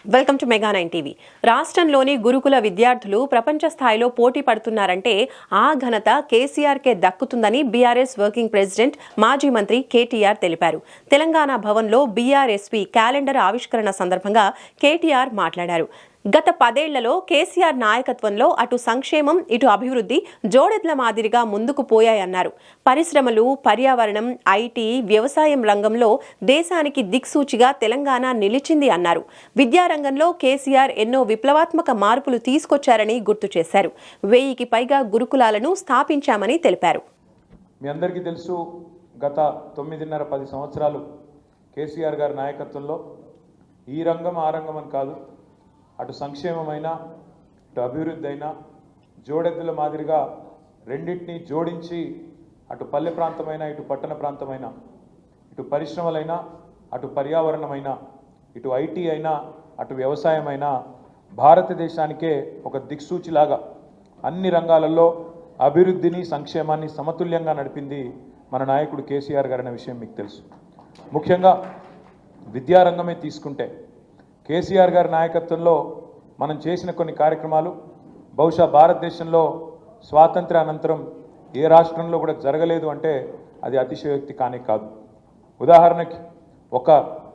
Welcome to mega 9 TV. రాష్ట్రంలోని గురుకుల విద్యార్థులు ప్రపంచ స్థాయిలో పోటీ పడుతున్నారంటే ఆ ఘనత కేసీఆర్కే దక్కుతుందని బీఆర్ఎస్ వర్కింగ్ ప్రెసిడెంట్ మాజీ మంత్రి కేటీఆర్ తెలిపారు. తెలంగాణ భవన్లో బీఆర్ఎస్పీ క్యాలెండర్ ఆవిష్కరణ సందర్భంగా కేటీఆర్ మాట్లాడారు. గత 10 ఏళ్లలో కేసీఆర్ నాయకత్వంలో అటు సంక్షేమం ఇటు అభివృద్ధి జోడెద్ల మాదిరిగా ముందుకు పోయాయన్నారు. పరిశ్రమలు, పర్యావరణం, ఐటీ, వ్యవసాయం రంగంలో దేశానికి దిక్సూచిగా తెలంగాణ నిలిచింది అన్నారు. విద్యారంగంలో కేసీఆర్ ఎన్నో విప్లవాత్మక మార్పులు తీసుకొచ్చారని గుర్తు చేశారు. 1000కి పైగా గురుకులాలను స్థాపించామని తెలిపారు. మీ అందరికీ తెలుసు, గత 9.5-10 సంవత్సరాలు కేసీఆర్ గారి నాయకత్వంలో ఈ రంగం ఆ రంగం అని కాదు, అటు సంక్షేమమైనా ఇటు అభివృద్ధి అయినా జోడెద్దుల మాదిరిగా రెండింటినీ జోడించి అటు పల్లె ప్రాంతమైనా ఇటు పట్టణ ప్రాంతమైనా, ఇటు పరిశ్రమలైనా అటు పర్యావరణమైనా, ఇటు ఐటీ అయినా అటు వ్యవసాయమైనా భారతదేశానికే ఒక దిక్సూచిలాగా అన్ని రంగాలలో అభివృద్ధిని సంక్షేమాన్ని సమతుల్యంగా నడిపింది మన నాయకుడు కేసీఆర్ గారు అనే విషయం మీకు తెలుసు. ముఖ్యంగా విద్యారంగమే తీసుకుంటే కేసీఆర్ గారి నాయకత్వంలో మనం చేసిన కొన్ని కార్యక్రమాలు బహుశా భారతదేశంలో స్వాతంత్ర అనంతరం ఏ రాష్ట్రంలో కూడా జరగలేదు అంటే అది అతిశయోక్తి కానే కాదు. ఉదాహరణకి ఒక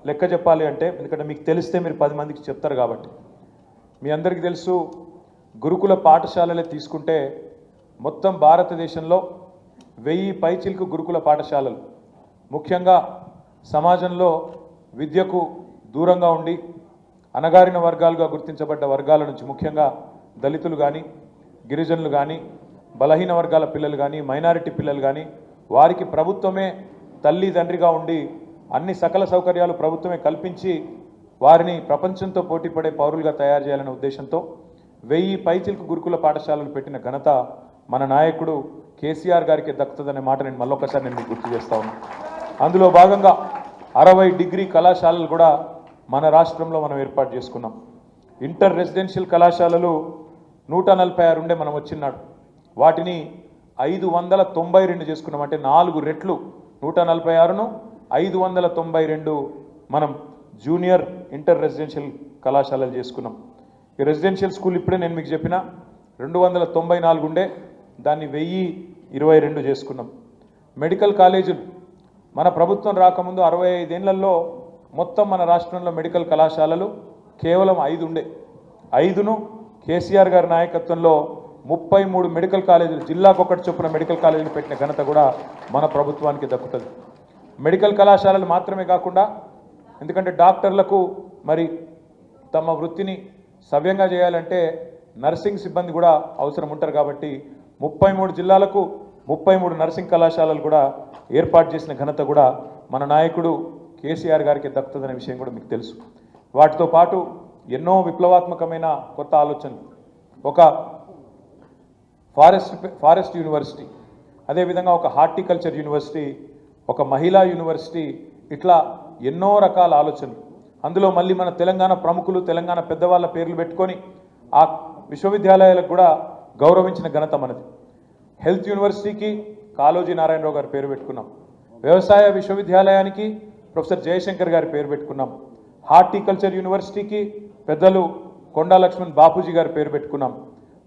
లెక్క చెప్పాలి అంటే, ఎందుకంటే మీకు తెలిస్తే మీరు 10 మందికి చెప్తారు కాబట్టి, మీ అందరికీ తెలుసు, గురుకుల పాఠశాలలే తీసుకుంటే మొత్తం భారతదేశంలో 1000 పైచిలకు గురుకుల పాఠశాలలు ముఖ్యంగా సమాజంలో విద్యకు దూరంగా ఉండి అణగారిన వర్గాలుగా గుర్తించబడ్డ వర్గాల నుంచి, ముఖ్యంగా దళితులు కానీ గిరిజనులు కానీ బలహీన వర్గాల పిల్లలు కానీ మైనారిటీ పిల్లలు కానీ వారికి ప్రభుత్వమే తల్లి తండ్రిగా ఉండి అన్ని సకల సౌకర్యాలు ప్రభుత్వమే కల్పించి వారిని ప్రపంచంతో పోటీపడే పౌరులుగా తయారు చేయాలనే ఉద్దేశంతో 1000 పైచిలకు గురుకుల పాఠశాలలు పెట్టిన ఘనత మన నాయకుడు కేసీఆర్ గారికి దక్కుతుందనే మాట నేను మళ్ళొకసారి మీకు గుర్తు చేస్తా ఉన్నాను. అందులో భాగంగా 60 డిగ్రీ కళాశాలలు కూడా మన రాష్ట్రంలో మనం ఏర్పాటు చేసుకున్నాం. ఇంటర్ రెసిడెన్షియల్ కళాశాలలు 146 ఉండే మనం వచ్చినాడు, వాటిని 592 చేసుకున్నాం. అంటే 4 రెట్లు 146ను 592 మనం జూనియర్ ఇంటర్ రెసిడెన్షియల్ కళాశాలలు చేసుకున్నాం. ఈ రెసిడెన్షియల్ స్కూల్ ఇప్పుడే నేను మీకు చెప్పిన 294 ఉండే, దాన్ని 1022 చేసుకున్నాం. మెడికల్ కాలేజీలు మన ప్రభుత్వం రాకముందు 65 ఏళ్లలో మొత్తం మన రాష్ట్రంలో మెడికల్ కళాశాలలు కేవలం 5 ఉండే. 5ను కేసీఆర్ గారి నాయకత్వంలో 33 మెడికల్ కాలేజీలు, జిల్లాకు ఒకటి చొప్పున మెడికల్ కాలేజీలు పెట్టిన ఘనత కూడా మన ప్రభుత్వానికి దక్కుతుంది. మెడికల్ కళాశాలలు మాత్రమే కాకుండా, ఎందుకంటే డాక్టర్లకు మరి తమ వృత్తిని సవ్యంగా చేయాలంటే నర్సింగ్ సిబ్బంది కూడా అవసరం ఉంటారు కాబట్టి 33 జిల్లాలకు 33 నర్సింగ్ కళాశాలలు కూడా ఏర్పాటు చేసిన ఘనత కూడా మన నాయకుడు కేసీఆర్ గారికి దక్కుతుందనే విషయం కూడా మీకు తెలుసు. వాటితో పాటు ఎన్నో విప్లవాత్మకమైన కొత్త ఆలోచనలు, ఒక ఫారెస్ట్ యూనివర్సిటీ, అదేవిధంగా ఒక హార్టికల్చర్ యూనివర్సిటీ, ఒక మహిళా యూనివర్సిటీ, ఇట్లా ఎన్నో రకాల ఆలోచనలు. అందులో మళ్ళీ మన తెలంగాణ ప్రముఖులు, తెలంగాణ పెద్దవాళ్ళ పేర్లు పెట్టుకొని ఆ విశ్వవిద్యాలయాలకు కూడా గౌరవించిన ఘనత మనది. హెల్త్ యూనివర్సిటీకి కాళోజీ నారాయణరావు గారి పేరు పెట్టుకున్నాం. వ్యవసాయ విశ్వవిద్యాలయానికి ప్రొఫెసర్ జయశంకర్ గారి పేరు పెట్టుకున్నాం. హార్టికల్చర్ యూనివర్సిటీకి పెద్దలు కొండా లక్ష్మణ్ బాపూజీ గారి పేరు పెట్టుకున్నాం.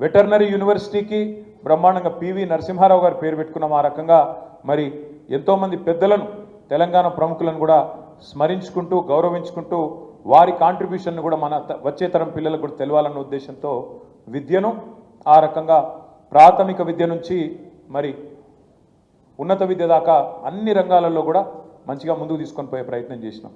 వెటర్నరీ యూనివర్సిటీకి బ్రహ్మాండంగా పివి నరసింహారావు గారి పేరు పెట్టుకున్నాం. ఆ రకంగా మరి ఎంతోమంది పెద్దలను, తెలంగాణ ప్రముఖులను కూడా స్మరించుకుంటూ గౌరవించుకుంటూ వారి కాంట్రిబ్యూషన్ను కూడా మన వచ్చే తరం పిల్లలకు కూడా తెలవాలన్న ఉద్దేశంతో విద్యను ఆ రకంగా ప్రాథమిక విద్య నుంచి మరి ఉన్నత విద్య దాకా అన్ని రంగాలలో కూడా మంచిగా ముందుకు తీసుకొని పోయే ప్రయత్నం చేసినాం.